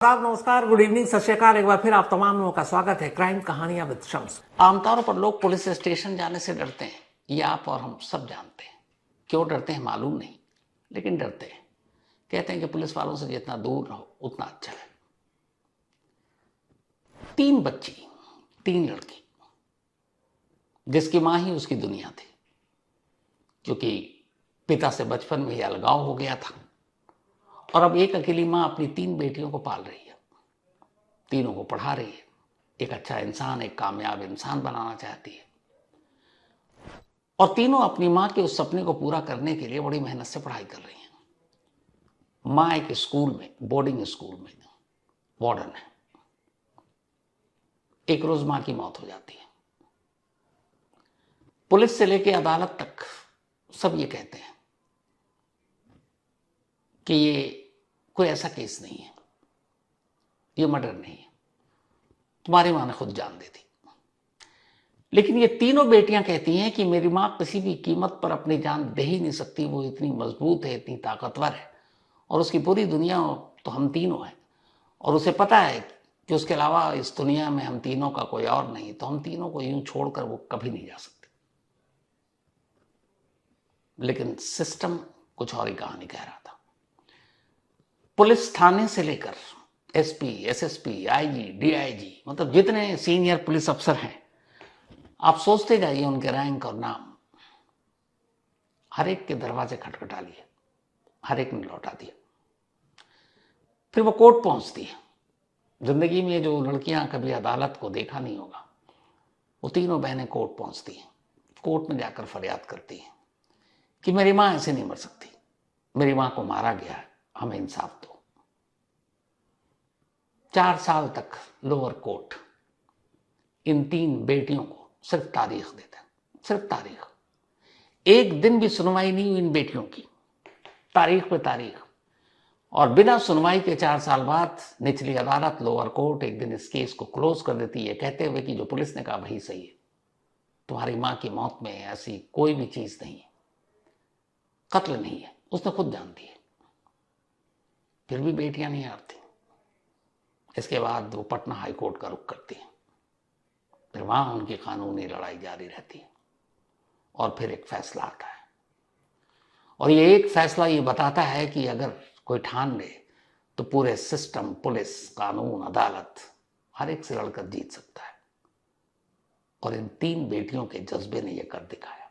आदाब, नमस्कार, good evening, सत श्री अकाल। एक बार फिर आप तमाम लोगों का स्वागत है क्राइम कहानियां विद शम्स। आमतौर पर लोग पुलिस स्टेशन जाने से डरते हैं, ये आप और हम सब जानते हैं। क्यों डरते हैं मालूम नहीं, लेकिन डरते हैं। कहते हैं कि पुलिस वालों से जितना दूर रहो उतना अच्छा है। 3 बच्ची, 3 लड़की, जिसकी मां ही उसकी दुनिया थी, क्योंकि पिता से बचपन में ही अलगाव हो गया था और अब एक अकेली मां अपनी 3 बेटियों को पाल रही है, तीनों को पढ़ा रही है, एक अच्छा इंसान, एक कामयाब इंसान बनाना चाहती है और तीनों अपनी मां के उस सपने को पूरा करने के लिए बड़ी मेहनत से पढ़ाई कर रही हैं। मां एक स्कूल में, बोर्डिंग स्कूल में वार्डन है। एक रोज मां की मौत हो जाती है। पुलिस से लेकर अदालत तक सब ये कहते हैं कि ये कोई ऐसा केस नहीं है, ये मर्डर नहीं है, तुम्हारी मां ने खुद जान दे दी। लेकिन ये तीनों बेटियां कहती हैं कि मेरी मां किसी भी कीमत पर अपनी जान दे ही नहीं सकती, वो इतनी मजबूत है, इतनी ताकतवर है और उसकी पूरी दुनिया तो हम तीनों हैं और उसे पता है कि उसके अलावा इस दुनिया में हम तीनों का कोई और नहीं, तो हम तीनों को यूं छोड़कर वो कभी नहीं जा सकती। लेकिन सिस्टम कुछ और ही कहानी कह रहा था। पुलिस थाने से लेकर एसपी, एसएसपी, आईजी, डीआईजी, मतलब जितने सीनियर पुलिस अफसर हैं, आप सोचते जाइए उनके रैंक और नाम। हर एक के दरवाजे खटखटा लिए, हर एक ने लौटा दिया। फिर वो कोर्ट पहुंचती है। जिंदगी में जो लड़कियां कभी अदालत को देखा नहीं होगा, वो तीनों बहनें कोर्ट पहुंचती हैं। कोर्ट में जाकर फरियाद करती हैं कि मेरी मां ऐसे नहीं मर सकती, मेरी मां को मारा गया है, हमें इंसाफ दो। 4 साल तक लोअर कोर्ट इन 3 बेटियों को सिर्फ तारीख देता है, सिर्फ तारीख। एक दिन भी सुनवाई नहीं हुई इन बेटियों की, तारीख पे तारीख। और बिना सुनवाई के 4 साल बाद निचली अदालत, लोअर कोर्ट, एक दिन इस केस को क्लोज कर देती है, कहते हुए कि जो पुलिस ने कहा वही सही है, तुम्हारी मां की मौत में ऐसी कोई भी चीज नहीं है, कत्ल नहीं है, उसने खुद जान दी है। फिर भी बेटियां नहीं हारती। इसके बाद वो पटना हाईकोर्ट का रुख करती है। फिर वहां उनकी कानूनी लड़ाई जारी रहती है और फिर एक फैसला आता है और ये एक फैसला ये बताता है कि अगर कोई ठान ले तो पूरे सिस्टम, पुलिस, कानून, अदालत, हर एक से लड़कर जीत सकता है। और इन 3 बेटियों के जज्बे ने यह कर दिखाया।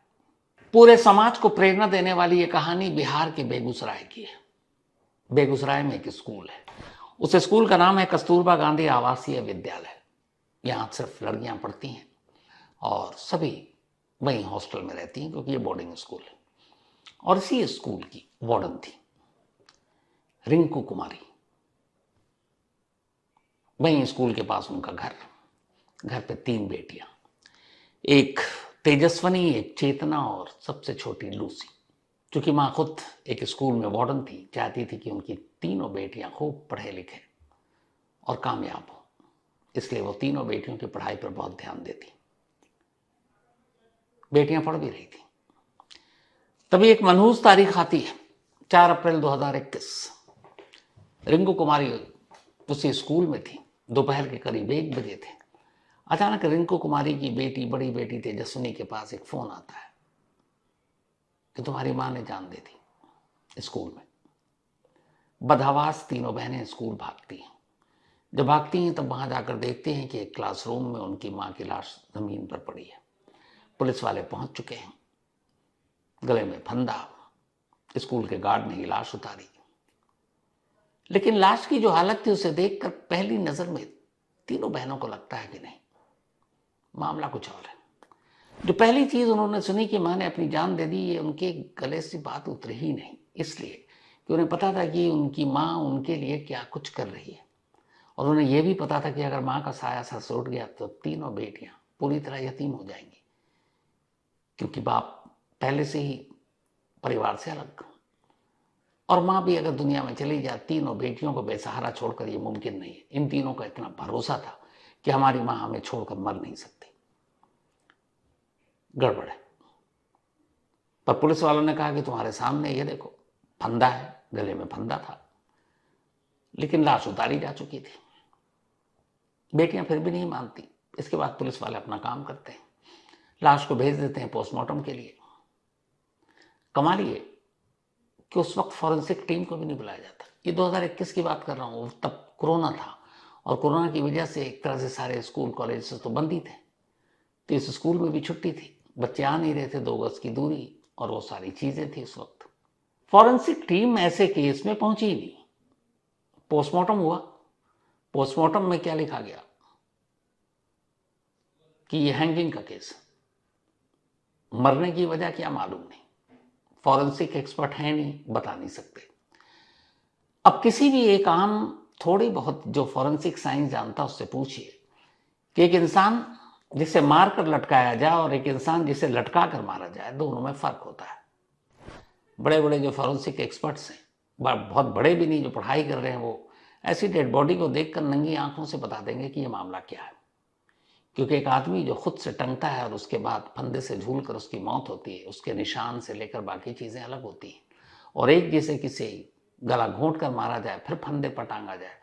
पूरे समाज को प्रेरणा देने वाली ये कहानी बिहार के बेगूसराय की है। बेगूसराय में एक स्कूल है, उस स्कूल का नाम है कस्तूरबा गांधी आवासीय विद्यालय। यहां सिर्फ लड़कियां पढ़ती हैं और सभी वहीं हॉस्टल में रहती हैं, क्योंकि ये बोर्डिंग स्कूल है। और इसी स्कूल की वार्डन थी रिंकू कुमारी। वहीं स्कूल के पास उनका घर पे 3 बेटियां, एक तेजस्वनी, एक चेतना और सबसे छोटी लूसी। क्योंकि मां खुद एक स्कूल में वार्डन थी, चाहती थी कि उनकी तीनों बेटियां खूब पढ़े लिखे और कामयाब हो, इसलिए वो तीनों बेटियों की पढ़ाई पर बहुत ध्यान देती। बेटियां पढ़ भी रही थी। तभी एक मनहूस तारीख आती है, 4 अप्रैल 2021। रिंकू कुमारी उसी स्कूल में थी। दोपहर के करीब 1 बजे थे। अचानक रिंकू कुमारी की बेटी, बड़ी बेटी तेजस्विनी के पास एक फोन आता है कि तुम्हारी मां ने जान दे दी स्कूल में। बदहवास तीनों बहनें स्कूल भागती हैं। जब भागती हैं तब वहां जाकर देखते हैं कि एक क्लासरूम में उनकी मां की लाश जमीन पर पड़ी है। पुलिस वाले पहुंच चुके हैं, गले में फंदा। स्कूल के गार्ड ने ही लाश उतारी। लेकिन लाश की जो हालत थी उसे देखकर पहली नजर में तीनों बहनों को लगता है कि नहीं, मामला कुछ और है। जो पहली चीज उन्होंने सुनी कि मां ने अपनी जान दे दी, ये उनके गले से बात उतरी ही नहीं, इसलिए कि उन्हें पता था कि उनकी मां उनके लिए क्या कुछ कर रही है। और उन्हें यह भी पता था कि अगर मां का साया सा उठ गया तो तीनों बेटियां पूरी तरह यतीम हो जाएंगी, क्योंकि बाप पहले से ही परिवार से अलग, और मां भी अगर दुनिया में चली जाए, तीनों बेटियों को बेसहारा छोड़कर ये मुमकिन नहीं है। इन तीनों का इतना भरोसा था कि हमारी मां हमें छोड़कर मर नहीं सकती, गड़बड़ है। पर पुलिस वालों ने कहा कि तुम्हारे सामने ये देखो, फंदा है, गले में फंदा था। लेकिन लाश उतारी जा चुकी थी। बेटियां फिर भी नहीं मानती। इसके बाद पुलिस वाले अपना काम करते हैं, लाश को भेज देते हैं पोस्टमार्टम के लिए। कमाल ये कि उस वक्त फॉरेंसिक टीम को भी नहीं बुलाया जाता। ये 2021 की बात कर रहा हूँ, तब कोरोना था और कोरोना की वजह से एक तरह से सारे स्कूल कॉलेज तो बंद ही थे, तो इस स्कूल में भी छुट्टी थी, बच्चे आ नहीं रहे थे, 2 गज की दूरी और वो सारी चीजें थी। उस वक्त फॉरेंसिक टीम ऐसे केस में पहुंची ही नहीं। पोस्टमार्टम हुआ, पोस्टमार्टम में क्या लिखा गया कि ये हैंगिंग का केस, मरने की वजह क्या मालूम नहीं, फॉरेंसिक एक्सपर्ट है नहीं, बता नहीं सकते। अब किसी भी एक आम थोड़ी बहुत जो फॉरेंसिक साइंस जानता उससे पूछिए कि एक इंसान जिसे मार कर लटकाया जाए और एक इंसान जिसे लटका कर मारा जाए, दोनों में फर्क होता है। बड़े बड़े जो फॉरेंसिक एक्सपर्ट्स हैं, बहुत बड़े भी नहीं, जो पढ़ाई कर रहे हैं, वो ऐसी डेड बॉडी को देखकर नंगी आंखों से बता देंगे कि ये मामला क्या है। क्योंकि एक आदमी जो खुद से टंगता है और उसके बाद फंदे से झूल कर उसकी मौत होती है, उसके निशान से लेकर बाकी चीजें अलग होती हैं। और एक जिसे किसी गला घोंट कर मारा जाए फिर फंदे पर टांगा जाए,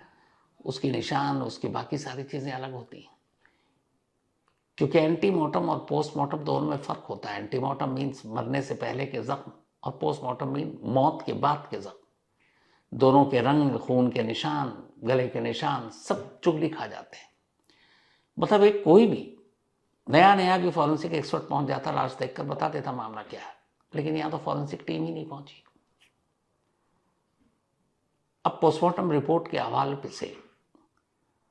उसकी निशान, उसकी बाकी सारी चीजें अलग होती हैं। क्योंकि एंटीमोर्टम और पोस्टमार्टम दोनों में फर्क होता है। एंटीमोर्टम मीन्स मरने से पहले के जख्म और पोस्टमार्टम मीन मौत के बाद के जख्म। दोनों के रंग, खून के निशान, गले के निशान सब चुगली खा जाते हैं। मतलब एक कोई भी नया नया भी फॉरेंसिक एक्सपर्ट पहुंच जाता, लाश देखकर बता देता मामला क्या है, लेकिन यहां तो फॉरेंसिक टीम ही नहीं पहुंची। अब पोस्टमार्टम रिपोर्ट के हवाले से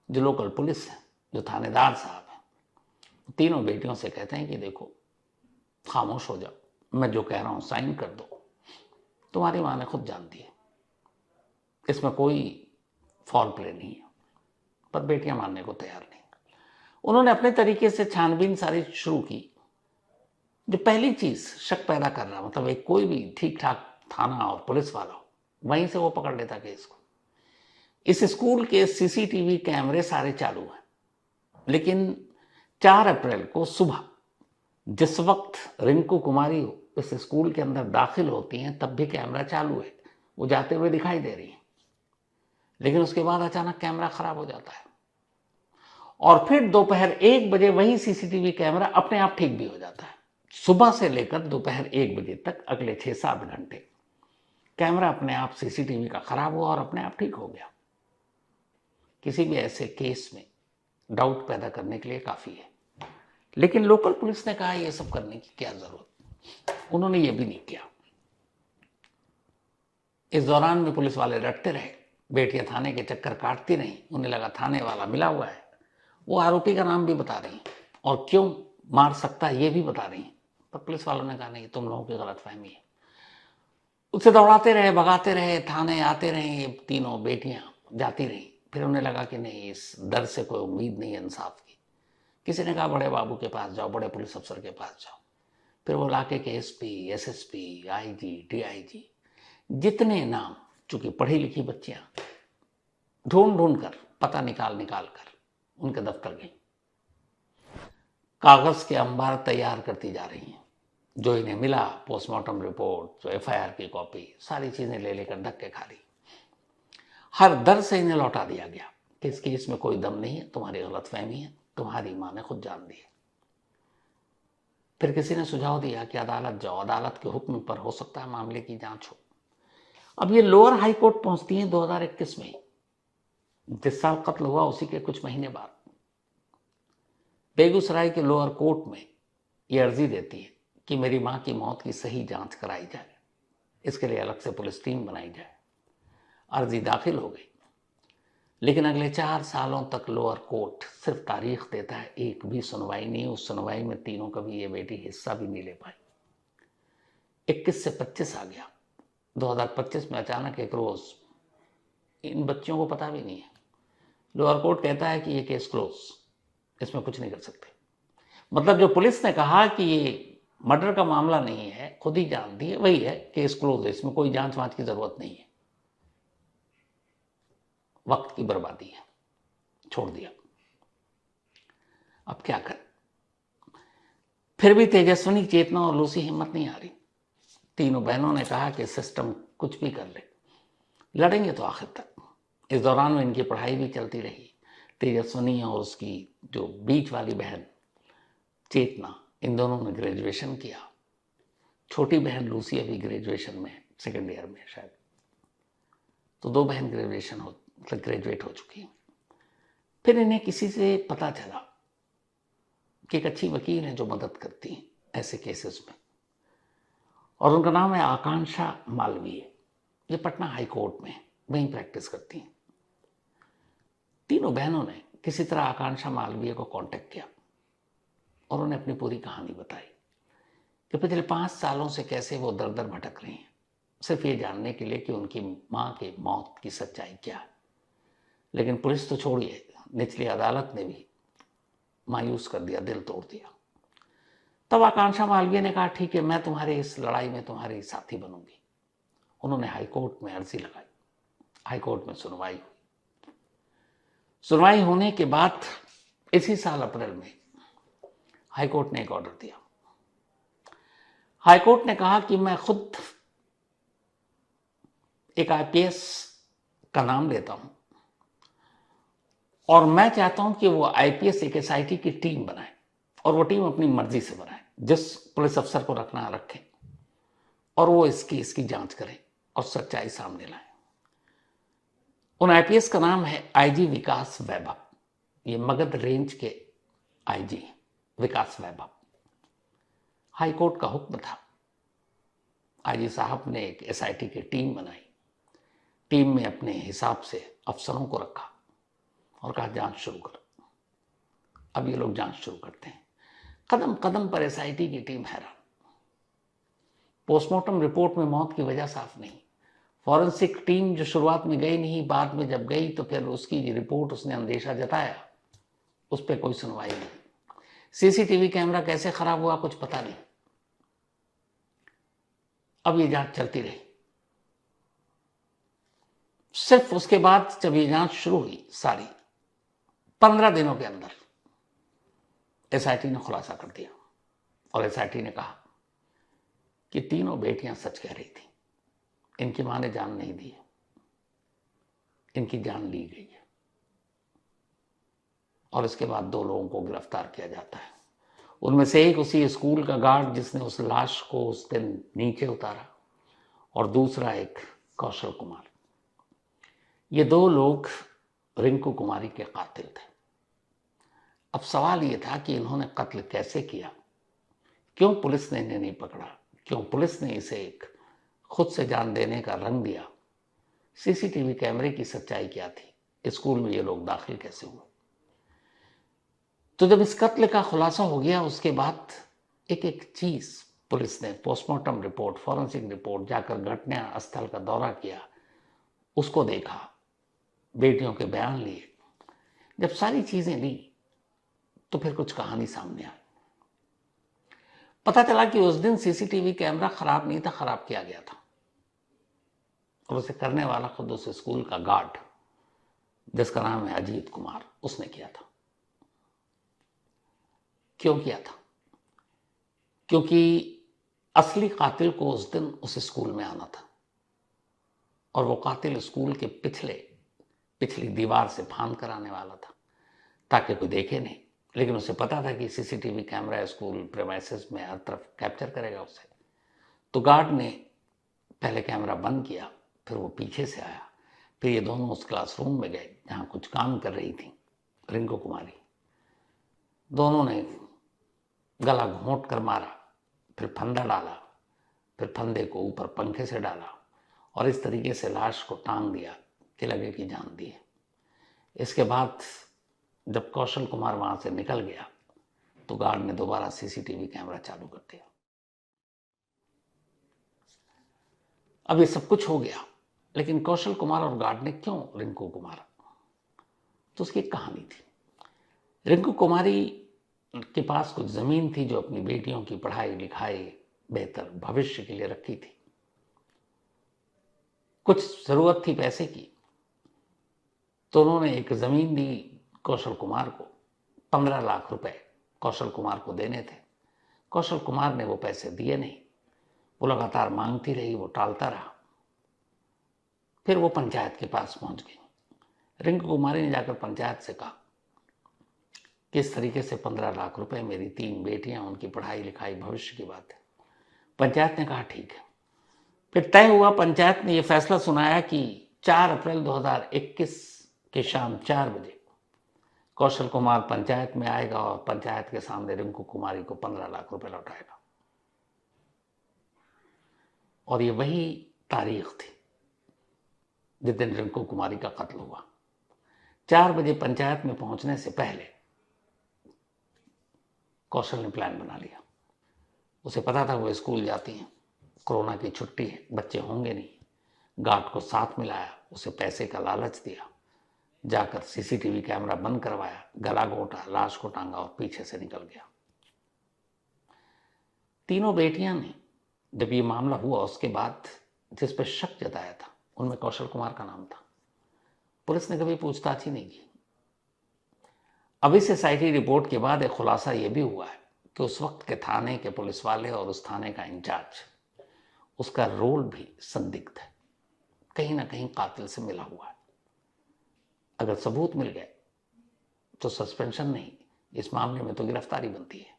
जो लोकल पुलिस है, जो थानेदार साहब हैं, तीनों बेटियों से कहते हैं कि देखो खामोश हो जाओ, मैं जो कह रहा हूं साइन कर दो, तुम्हारी मां ने खुद जान दी है, इसमें कोई फॉल प्ले नहीं है। पर बेटियां मानने को तैयार नहीं। उन्होंने अपने तरीके से छानबीन सारी शुरू की। जो पहली चीज शक पैदा कर रहा, मतलब एक कोई भी ठीक ठाक थाना और पुलिस वाला हो, वहीं से वो पकड़ लेता केस को। इस स्कूल के सीसीटीवी कैमरे सारे चालू हैं, लेकिन 4 अप्रैल को सुबह जिस वक्त रिंकू कुमारी इस स्कूल के अंदर दाखिल होती हैं, तब भी कैमरा चालू है, वो जाते हुए दिखाई दे रही है। लेकिन उसके बाद अचानक कैमरा खराब हो जाता है और फिर दोपहर 1 बजे वही सीसीटीवी कैमरा अपने आप ठीक भी हो जाता है। सुबह से लेकर दोपहर 1 बजे तक अगले 6-7 घंटे कैमरा अपने आप सीसीटीवी का खराब हुआ और अपने आप ठीक हो गया। किसी भी ऐसे केस में डाउट पैदा करने के लिए काफी है। लेकिन लोकल पुलिस ने कहा ये सब करने की क्या जरूरत, उन्होंने ये भी नहीं किया। इस दौरान में पुलिस वाले रटते रहे, बेटियां थाने के चक्कर काटती रहीं, उन्हें लगा थाने वाला मिला हुआ है। वो आरोपी का नाम भी बता रही और क्यों मार सकता है ये भी बता रही, पर पुलिस वालों ने कहा नहीं, तुम लोगों की गलतफहमी है। उससे दौड़ाते रहे, भगाते रहे, थाने आते रहे, ये तीनों बेटियां जाती रहीं। फिर उन्हें लगा कि नहीं, इस डर से कोई उम्मीद नहीं है इंसाफ की। किसी ने कहा बड़े बाबू के पास जाओ, बड़े पुलिस अफसर के पास जाओ। फिर वो इलाके के एसपी, एसएसपी, आईजी, डीआईजी, जितने नाम, चूंकि पढ़ी लिखी बच्चियां, ढूंढ ढूंढ कर, पता निकाल निकाल कर उनके दफ्तर गई, कागज के अंबार तैयार करती जा रही हैं। जो इन्हें मिला, पोस्टमार्टम रिपोर्ट, जो एफआईआर की कॉपी, सारी चीजें ले लेकर धक्के खा रही। हर दर से इन्हें लौटा दिया गया कि इस केस में कोई दम नहीं है, तुम्हारी गलतफहमी है, तुम्हारी मां ने खुद जान दी है। फिर किसी ने सुझाव दिया कि अदालत जाओ, अदालत के हुक्म पर हो सकता है मामले की जांच हो। अब ये लोअर हाई कोर्ट पहुंचती है 2021 में, जिस साल कत्ल हुआ उसी के कुछ महीने बाद बेगूसराय के लोअर कोर्ट में ये अर्जी देती है कि मेरी मां की मौत की सही जांच कराई जाए, इसके लिए अलग से पुलिस टीम बनाई जाए। अर्जी दाखिल हो गई, लेकिन अगले 4 सालों तक लोअर कोर्ट सिर्फ तारीख देता है, एक भी सुनवाई नहीं। उस सुनवाई में तीनों कभी ये बेटी हिस्सा भी नहीं ले पाई। 21 से 25 आ गया, 2025 में अचानक एक रोज इन बच्चियों को पता भी नहीं है, लोअर कोर्ट कहता है कि ये केस क्लोज, इसमें कुछ नहीं कर सकते। मतलब जो पुलिस ने कहा कि ये मर्डर का मामला नहीं है, खुद ही जानती है, वही है, केस क्लोज है, इसमें कोई जांच वांच की जरूरत नहीं है। वक्त की बर्बादी है, छोड़ दिया। अब क्या कर। फिर भी तेजस्विनी, चेतना और लूसी हिम्मत नहीं आ रही। तीनों बहनों ने कहा कि सिस्टम कुछ भी कर ले, लड़ेंगे तो आखिर तक। इस दौरान में इनकी पढ़ाई भी चलती रही। तेजस्विनी और उसकी जो बीच वाली बहन चेतना, इन दोनों ने ग्रेजुएशन किया। छोटी बहन लूसी अभी ग्रेजुएशन में, सेकेंड ईयर में शायद। तो दो बहन ग्रेजुएट हो चुकी हैं। फिर इन्हें किसी से पता चला कि एक अच्छी वकील है जो मदद करती हैं ऐसे केसेस में, और उनका नाम है आकांक्षा मालवीय। ये पटना हाई कोर्ट में वहीं प्रैक्टिस करती हैं। तीनों बहनों ने किसी तरह आकांक्षा मालवीय को कांटेक्ट किया और उन्हें अपनी पूरी कहानी बताई कि पिछले 5 सालों से कैसे वो दर दर भटक रही हैं, सिर्फ ये जानने के लिए कि उनकी मां की मौत की सच्चाई क्या है। लेकिन पुलिस तो छोड़िए, निचली अदालत ने भी मायूस कर दिया, दिल तोड़ दिया। तब आकांक्षा मालवीय ने कहा, ठीक है, मैं तुम्हारी इस लड़ाई में तुम्हारी साथी बनूंगी। उन्होंने हाईकोर्ट में अर्जी लगाई। हाईकोर्ट में सुनवाई हुई। सुनवाई होने के बाद इसी साल अप्रैल में हाईकोर्ट ने एक ऑर्डर दिया। हाईकोर्ट ने कहा कि मैं खुद एक आईपीएस का नाम लेता हूं और मैं चाहता हूं कि वो आईपीएस एक एसआईटी की टीम बनाए, और वो टीम अपनी मर्जी से बनाए, जिस पुलिस अफसर को रखना रखें, और वो इसकी जांच करें और सच्चाई सामने लाएं। उन आईपीएस का नाम है आईजी विकास वैभव। ये मगध रेंज के आईजी विकास वैभव। हाईकोर्ट का हुक्म था। आईजी साहब ने एक एसआईटी की टीम बनाई। टीम में अपने हिसाब से अफसरों को रखा और कहा, जांच शुरू करो। अब ये लोग जांच शुरू करते हैं। कदम कदम पर एसआईटी की टीम हैरान। पोस्टमार्टम रिपोर्ट में मौत की वजह साफ नहीं। फॉरेंसिक टीम जो शुरुआत में गई नहीं, बाद में जब गई तो फिर उसकी रिपोर्ट उसने अंदेशा जताया, उस पर कोई सुनवाई नहीं। सीसीटीवी कैमरा कैसे खराब हुआ कुछ पता नहीं। अब ये जांच चलती रही। सिर्फ उसके बाद जब ये जांच शुरू हुई, सारी 15 दिनों के अंदर एसआईटी ने खुलासा कर दिया, और एसआईटी ने कहा कि तीनों बेटियां सच कह रही थी। इनकी मां ने जान नहीं दी है, इनकी जान ली गई है। और इसके बाद 2 लोगों को गिरफ्तार किया जाता है। उनमें से एक उसी स्कूल का गार्ड जिसने उस लाश को उस दिन नीचे उतारा, और दूसरा एक कौशल कुमार। ये 2 लोग रिंकू कुमारी के कातिल थे। अब सवाल ये था कि इन्होंने कत्ल कैसे किया, क्यों पुलिस ने इन्हें नहीं पकड़ा, क्यों पुलिस ने इसे एक खुद से जान देने का रंग दिया। सीसीटीवी कैमरे की सच्चाई क्या थी, स्कूल में ये लोग दाखिल कैसे हुए। तो जब इस कत्ल का खुलासा हो गया, उसके बाद एक एक चीज पुलिस ने, पोस्टमार्टम रिपोर्ट, फॉरेंसिक रिपोर्ट, जाकर घटना स्थल का दौरा किया, उसको देखा, बेटियों के बयान लिए। जब सारी चीजें ली तो फिर कुछ कहानी सामने आई। पता चला कि उस दिन सीसीटीवी कैमरा खराब नहीं था, खराब किया गया था, और उसे करने वाला खुद उस स्कूल का गार्ड जिसका नाम है अजीत कुमार, उसने किया था। क्यों किया था? क्योंकि असली कातिल को उस दिन उस स्कूल में आना था, और वो कातिल स्कूल के पिछली दीवार से फांद कर आने वाला था, ताकि कोई देखे नहीं। लेकिन उसे पता था कि सीसीटीवी कैमरा स्कूल प्रेमाइसेस में हर तरफ कैप्चर करेगा उसे। तो गार्ड ने पहले कैमरा बंद किया, फिर वो पीछे से आया, फिर ये दोनों उस क्लासरूम में गए जहां कुछ काम कर रही थी रिंकू कुमारी। दोनों ने गला घोंट कर मारा, फिर फंदा डाला, फिर फंदे को ऊपर पंखे से डाला, और इस तरीके से लाश को टांग दिया कि लगे कि जान दी है। इसके बाद जब कौशल कुमार वहां से निकल गया तो गार्ड ने दोबारा सीसीटीवी कैमरा चालू कर दिया। अब ये सब कुछ हो गया, लेकिन कौशल कुमार और गार्ड ने क्यों रिंकू को मारा, तो उसकी एक कहानी थी। रिंकू कुमारी के पास कुछ जमीन थी जो अपनी बेटियों की पढ़ाई लिखाई, बेहतर भविष्य के लिए रखी थी। कुछ जरूरत थी पैसे की, तो उन्होंने एक जमीन दी कौशल कुमार को। 15 लाख रुपए कौशल कुमार को देने थे। कौशल कुमार ने वो पैसे दिए नहीं। वो लगातार मांगती रही, वो टालता रहा। फिर वो पंचायत के पास पहुंच गई। रिंकू कुमारी ने जाकर पंचायत से कहा किस तरीके से 15 लाख रुपए, मेरी 3 बेटियां, उनकी पढ़ाई लिखाई, भविष्य की बात है। पंचायत ने कहा ठीक है। फिर तय हुआ, पंचायत ने यह फैसला सुनाया कि 4 अप्रैल 2021 के शाम 4 बजे कौशल कुमार पंचायत में आएगा और पंचायत के सामने रिंकू कुमारी को 15 लाख रुपए लौटाएगा। और ये वही तारीख थी जिस दिन रिंकू कुमारी का कत्ल हुआ। 4 बजे पंचायत में पहुंचने से पहले कौशल ने प्लान बना लिया। उसे पता था वो स्कूल जाती हैं, कोरोना की छुट्टी है, बच्चे होंगे नहीं। गार्ड को साथ मिलाया, उसे पैसे का लालच दिया, जाकर सीसीटीवी कैमरा बंद करवाया, गला घोटा, लाश को टांगा और पीछे से निकल गया। तीनों बेटियां ने जब ये मामला हुआ उसके बाद जिस पर शक जताया था उनमें कौशल कुमार का नाम था। पुलिस ने कभी पूछताछ ही नहीं की। अब इस एसआईटी रिपोर्ट के बाद एक खुलासा यह भी हुआ है कि उस वक्त के थाने के पुलिस वाले और उस थाने का इंचार्ज, उसका रोल भी संदिग्ध है, कहीं ना कहीं कातिल से मिला हुआ है। अगर सबूत मिल गए तो सस्पेंशन नहीं, इस मामले में तो गिरफ्तारी बनती है।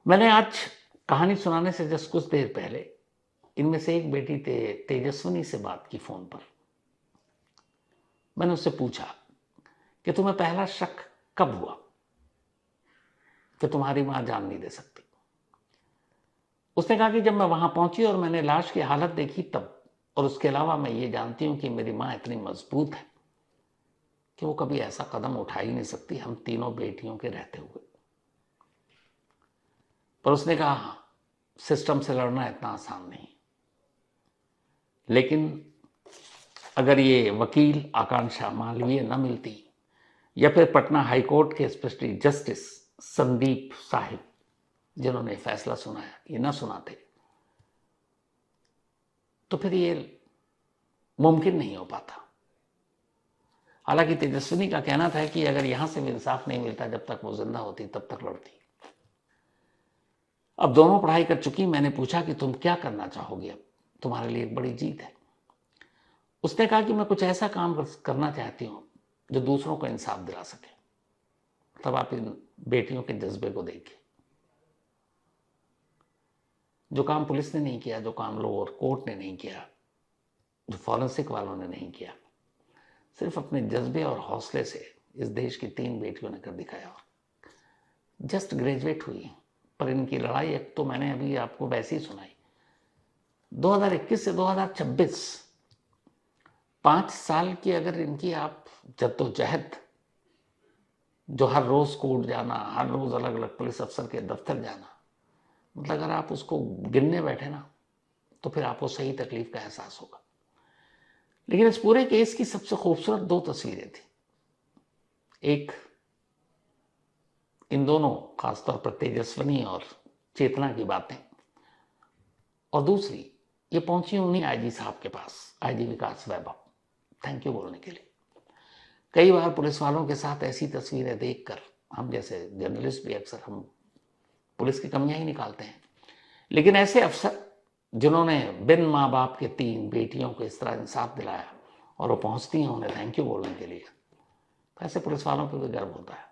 मैंने आज कहानी सुनाने से जस्ट कुछ देर पहले इनमें से एक बेटी तेजस्विनी से बात की फोन पर। मैंने उससे पूछा कि तुम्हें पहला शक कब हुआ कि तुम्हारी मां जान नहीं दे सकती। उसने कहा कि जब मैं वहां पहुंची और मैंने लाश की हालत देखी तब, और उसके अलावा मैं ये जानती हूं कि मेरी मां इतनी मजबूत है कि वो कभी ऐसा कदम उठा ही नहीं सकती, हम तीनों बेटियों के रहते हुए। पर उसने कहा सिस्टम से लड़ना इतना आसान नहीं, लेकिन अगर ये वकील आकांक्षा मालवीय न मिलती या फिर पटना हाईकोर्ट के स्पेशली जस्टिस संदीप साहिब जिन्होंने फैसला सुनाया, ये न सुनाते तो फिर ये मुमकिन नहीं हो पाता। हालांकि तेजस्विनी का कहना था कि अगर यहां से भी इंसाफ नहीं मिलता जब तक वो जिंदा होती तब तक लड़ती। अब दोनों पढ़ाई कर चुकी। मैंने पूछा कि तुम क्या करना चाहोगी, अब तुम्हारे लिए एक बड़ी जीत है। उसने कहा कि मैं कुछ ऐसा काम करना चाहती हूं जो दूसरों को इंसाफ दिला सके। तब आप इन बेटियों के जज्बे को देखिए। जो काम पुलिस ने नहीं किया, जो काम लोअर कोर्ट ने नहीं किया, जो फॉरेंसिक वालों ने नहीं किया, सिर्फ अपने जज्बे और हौसले से इस देश की 3 बेटियों ने कर दिखाया। जस्ट ग्रेजुएट हुई, पर इनकी लड़ाई एक तो मैंने अभी आपको वैसे ही सुनाई। 2021 से 2026 5 साल की अगर इनकी आप जद्दोजहद, जो हर रोज कोर्ट जाना, हर रोज अलग अलग पुलिस अफसर के दफ्तर जाना, मतलब अगर आप उसको गिनने बैठे ना तो फिर आपको सही तकलीफ का एहसास होगा। लेकिन इस पूरे केस की सबसे खूबसूरत 2 तस्वीरें थी। एक इन दोनों, खासतौर पर तेजस्विनी और चेतना की बातें, और दूसरी ये पहुंची उन्हीं आईजी साहब के पास, IG Vikas Vaibhav, thank you बोलने के लिए। कई बार पुलिस वालों के साथ ऐसी तस्वीरें देखकर हम जैसे जर्नलिस्ट भी अक्सर हम पुलिस की कमियां ही निकालते हैं, लेकिन ऐसे अफसर जिन्होंने बिन माँ बाप के 3 बेटियों को इस तरह इंसाफ दिलाया और वो पहुंचती हैं उन्हें थैंक यू बोलने के लिए, तो ऐसे पुलिस वालों पर भी गर्व होता है।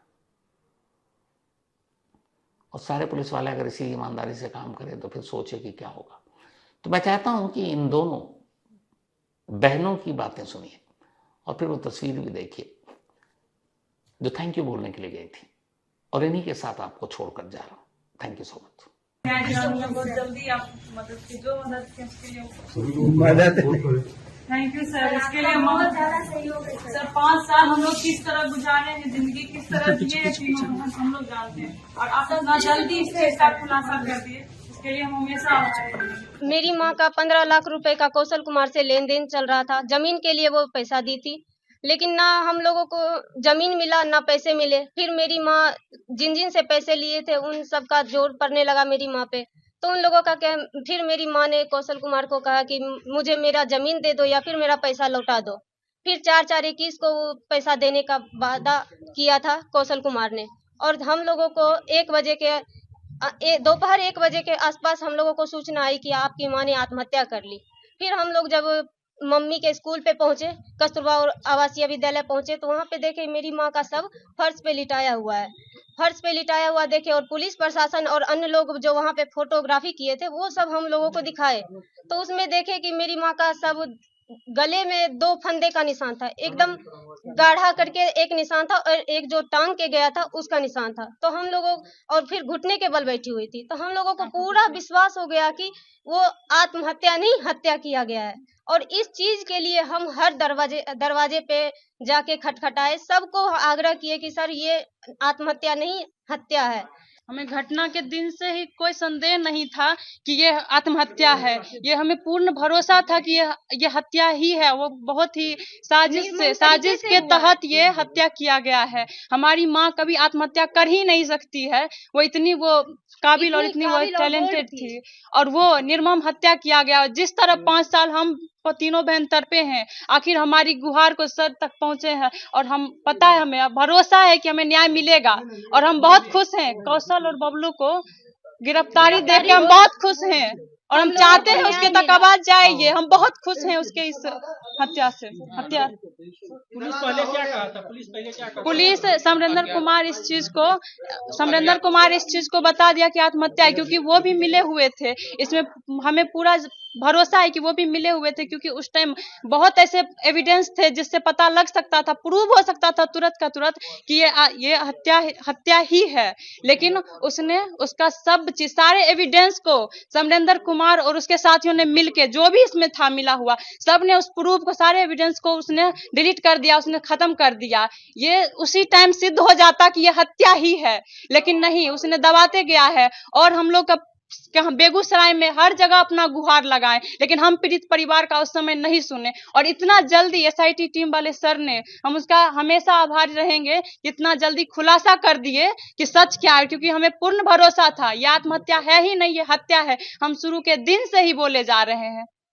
और सारे पुलिस वाले अगर इसी ईमानदारी से काम करें तो फिर सोचे कि क्या होगा। तो मैं चाहता हूं कि इन दोनों बहनों की बातें सुनिए और फिर वो तस्वीर भी देखिए जो थैंक यू बोलने के लिए गई थी, और इन्हीं के साथ आपको छोड़कर जा रहा हूं। Thank you so much. बहुत जल्दी आप मदद की, जो मदद की उसके लिए थैंक यू सर। इसके लिए बहुत ज्यादा सहयोग है सर। 5 साल हम लोग किस तरह गुजारे हैं, जिंदगी किस तरह जिए हम लोग जानते हैं, और आप इतना जल्दी इस केस का खुलासा कर दिए, इसके लिए हम हमेशा आभारी हैं। मेरी मां का 15 लाख रुपए का कौशल कुमार से लेन देन चल रहा था। जमीन के लिए वो पैसा दी थी, लेकिन ना हम लोगों को जमीन मिला ना पैसे मिले। फिर मेरी माँ जिन जिन से पैसे लिए थे उन सब का जोर पड़ने लगा मेरी माँ पे। तो उन लोगों का क्या, फिर मेरी माँ ने कौशल कुमार को कहा कि मुझे मेरा जमीन दे दो या फिर मेरा पैसा लौटा दो। फिर 4/4/21 को पैसा देने का वादा किया था कौशल कुमार ने, और हम लोगों को 1 बजे के दोपहर 1 बजे के आसपास हम लोगों को सूचना आई कि आपकी माँ ने आत्महत्या कर ली। फिर हम लोग जब मम्मी के स्कूल पे पहुंचे, कस्तूरबा और आवासीय विद्यालय पहुंचे तो वहां पे देखे मेरी माँ का शव फर्श पे लिटाया हुआ है। फर्श पे लिटाया हुआ देखे और पुलिस प्रशासन और अन्य लोग जो वहां पे फोटोग्राफी किए थे वो सब हम लोगों को दिखाए तो उसमें देखे कि मेरी माँ का शव गले में 2 फंदे का निशान था, एकदम गाढ़ा करके एक निशान था और एक जो टांग के गया था उसका निशान था। तो हम लोगों और फिर घुटने के बल बैठी हुई थी, तो हम लोगों को पूरा विश्वास हो गया कि वो आत्महत्या नहीं हत्या किया गया है। और इस चीज के लिए हम हर दरवाजे पे जाके खटखटाए, सबको आग्रह किए कि सर ये आत्महत्या नहीं हत्या है। हमें घटना के दिन से ही कोई संदेह नहीं था कि ये आत्महत्या है। ये हमें पूर्ण भरोसा था कि ये हत्या ही है। वो बहुत ही साजिश के तहत ये हत्या किया गया है। हमारी माँ कभी आत्महत्या कर ही नहीं सकती है। वो इतनी काबिल और इतनी वो टैलेंटेड थी और वो निर्मम हत्या किया गया। जिस तरह 5 साल हम तीनों बहन तड़पे हैं, आखिर हमारी गुहार को सर तक पहुंचे हैं और हम पता है, हमें भरोसा है कि हमें न्याय मिलेगा और हम बहुत खुश हैं। कौशल और बबलू को गिरफ्तारी देके हम बहुत खुश हैं और हम चाहते हैं उसके तकाबाद जाए। ये हम बहुत खुश हैं उसके इस हत्या से। पुलिस पहले क्या कहा था? पुलिस समरेंद्र कुमार इस चीज को बता दिया कि आत्महत्या है, क्योंकि वो भी मिले हुए थे। इसमें हमें पूरा भरोसा है कि वो भी मिले हुए थे, क्योंकि उस टाइम बहुत ऐसे एविडेंस थे जिससे पता लग सकता था, प्रूव हो सकता था तुरंत का तुरंत कि ये हत्या ही है। लेकिन उसने उसका सब चीज, सारे एविडेंस को समरेंद्र कुमार और उसके साथियों ने मिलके, जो भी इसमें था मिला हुआ, सब ने उस प्रूफ को, सारे एविडेंस को उसने डिलीट कर दिया, उसने खत्म कर दिया। ये उसी टाइम सिद्ध हो जाता कि ये हत्या ही है, लेकिन नहीं, उसने दबाते गया है। और हम लोग का बेगूसराय में हर जगह अपना गुहार लगाए, लेकिन हम पीड़ित परिवार का उस समय नहीं सुने। और इतना जल्दी SIT टीम वाले सर ने, हम उसका हमेशा आभारी रहेंगे, इतना जल्दी खुलासा कर दिए कि सच क्या है, क्योंकि हमें पूर्ण भरोसा था ये आत्महत्या है ही नहीं, ये हत्या है। हम शुरू के दिन से ही बोले जा रहे हैं।